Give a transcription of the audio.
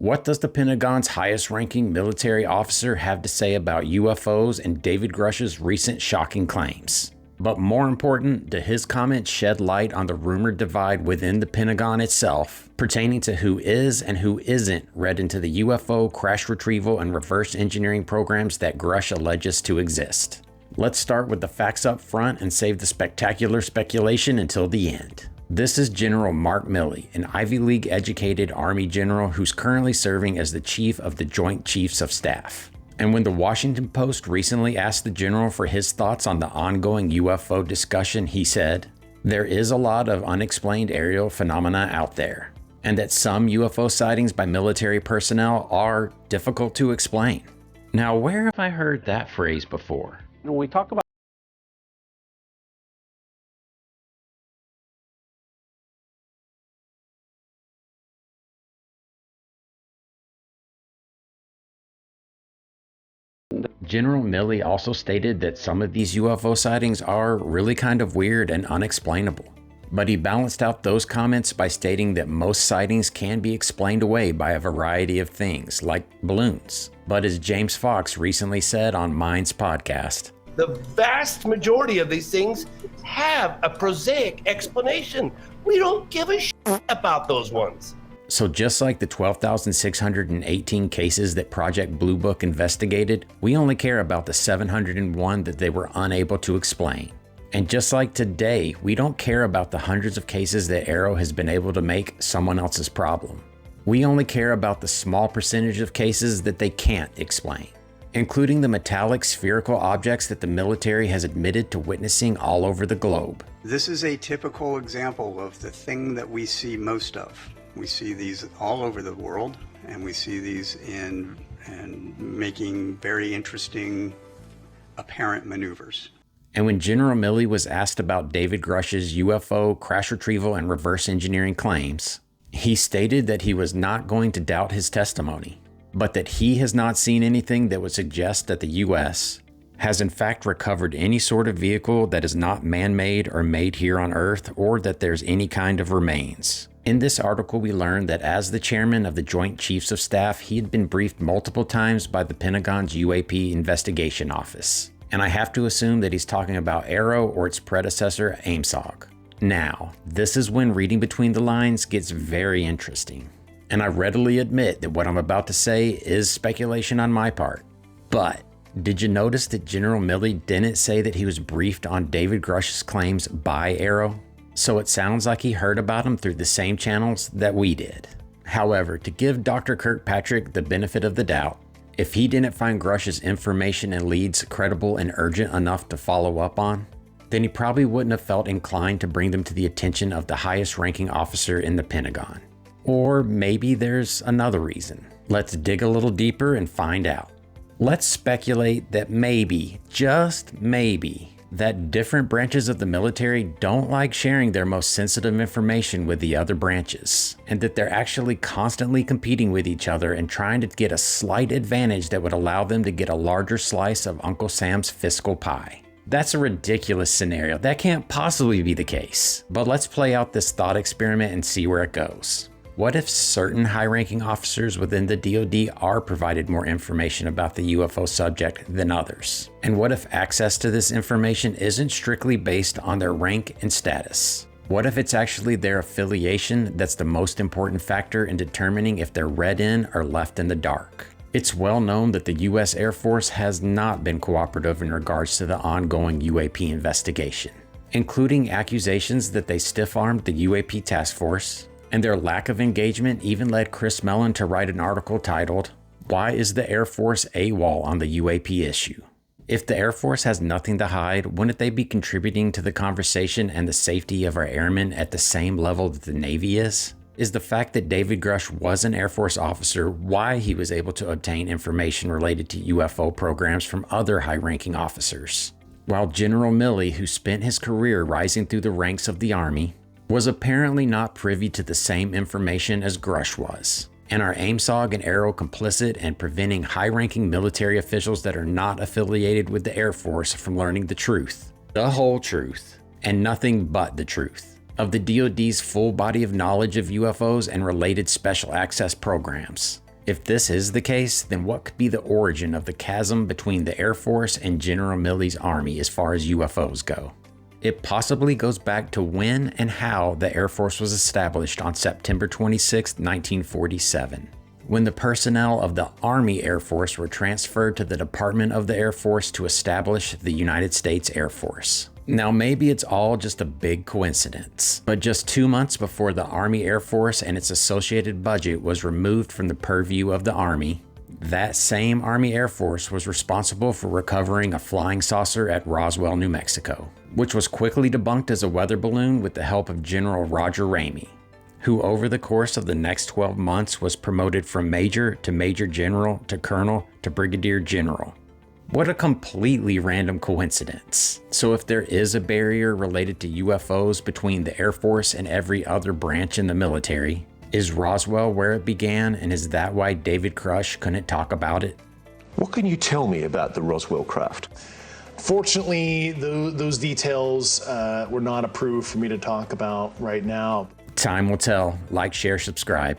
What does the Pentagon's highest-ranking military officer have to say about UFOs and David Grush's recent shocking claims? But more important, do his comments shed light on the rumored divide within the Pentagon itself, pertaining to who is and who isn't read into the UFO crash retrieval and reverse engineering programs that Grush alleges to exist? Let's start with the facts up front and save the spectacular speculation until the end. This is General Mark Milley, an Ivy League educated Army general who's currently serving as the chief of the Joint Chiefs of Staff. And when the Washington Post recently asked the general for his thoughts on the ongoing UFO discussion, he said, "There is a lot of unexplained aerial phenomena out there, and that some UFO sightings by military personnel are difficult to explain." Now, where have I heard that phrase before? When we talk about General Milley also stated that some of these UFO sightings are really kind of weird and unexplainable. But he balanced out those comments by stating that most sightings can be explained away by a variety of things, like balloons. But as James Fox recently said on Mind's podcast, the vast majority of these things have a prosaic explanation. We don't give a shit about those ones. So just like the 12,618 cases that Project Blue Book investigated, we only care about the 701 that they were unable to explain. And just like today, we don't care about the hundreds of cases that Arrow has been able to make someone else's problem. We only care about the small percentage of cases that they can't explain, including the metallic spherical objects that the military has admitted to witnessing all over the globe. This is a typical example of the thing that we see most of. We see these all over the world, and we see these in making very interesting apparent maneuvers. And when General Milley was asked about David Grush's UFO crash retrieval and reverse engineering claims, he stated that he was not going to doubt his testimony, but that he has not seen anything that would suggest that the U.S. has in fact recovered any sort of vehicle that is not man-made or made here on Earth, or that there's any kind of remains. In this article, we learned that as the chairman of the Joint Chiefs of Staff, he had been briefed multiple times by the Pentagon's UAP Investigation Office. And I have to assume that he's talking about Arrow or its predecessor, AIMSOG. Now, this is when reading between the lines gets very interesting. And I readily admit that what I'm about to say is speculation on my part. But did you notice that General Milley didn't say that he was briefed on David Grush's claims by Arrow? So it sounds like he heard about them through the same channels that we did. However, to give Dr. Kirkpatrick the benefit of the doubt, if he didn't find Grush's information and leads credible and urgent enough to follow up on, then he probably wouldn't have felt inclined to bring them to the attention of the highest ranking officer in the Pentagon. Or maybe there's another reason. Let's dig a little deeper and find out. Let's speculate that maybe, just maybe, that different branches of the military don't like sharing their most sensitive information with the other branches, and that they're actually constantly competing with each other and trying to get a slight advantage that would allow them to get a larger slice of Uncle Sam's fiscal pie. That's a ridiculous scenario. That can't possibly be the case. But let's play out this thought experiment and see where it goes. What if certain high-ranking officers within the DoD are provided more information about the UFO subject than others? And what if access to this information isn't strictly based on their rank and status? What if it's actually their affiliation that's the most important factor in determining if they're read in or left in the dark? It's well known that the U.S. Air Force has not been cooperative in regards to the ongoing UAP investigation, including accusations that they stiff-armed the UAP task force, and their lack of engagement even led Chris Mellon to write an article titled, "Why is the Air Force AWOL on the UAP issue?" If the Air Force has nothing to hide, wouldn't they be contributing to the conversation and the safety of our airmen at the same level that the Navy is? Is the fact that David Grush was an Air Force officer why he was able to obtain information related to UFO programs from other high-ranking officers? While General Milley, who spent his career rising through the ranks of the Army, was apparently not privy to the same information as Grush was. And are AIMSOG and Arrow complicit in preventing high-ranking military officials that are not affiliated with the Air Force from learning the truth, the whole truth, and nothing but the truth, of the DoD's full body of knowledge of UFOs and related special access programs? If this is the case, then what could be the origin of the chasm between the Air Force and General Milley's Army as far as UFOs go? It possibly goes back to when and how the Air Force was established on September 26, 1947, when the personnel of the Army Air Force were transferred to the Department of the Air Force to establish the United States Air Force. Now, maybe it's all just a big coincidence, but just 2 months before the Army Air Force and its associated budget was removed from the purview of the Army, that same Army Air Force was responsible for recovering a flying saucer at Roswell, New Mexico, which was quickly debunked as a weather balloon with the help of General Roger Ramey, who over the course of the next 12 months was promoted from major to major general to colonel to brigadier general. What a completely random coincidence. So if there is a barrier related to UFOs between the Air Force and every other branch in the military, is Roswell where it began, and is that why David Grush couldn't talk about it? What can you tell me about the Roswell craft? Fortunately, those details were not approved for me to talk about right now. Time will tell. Like, share, subscribe.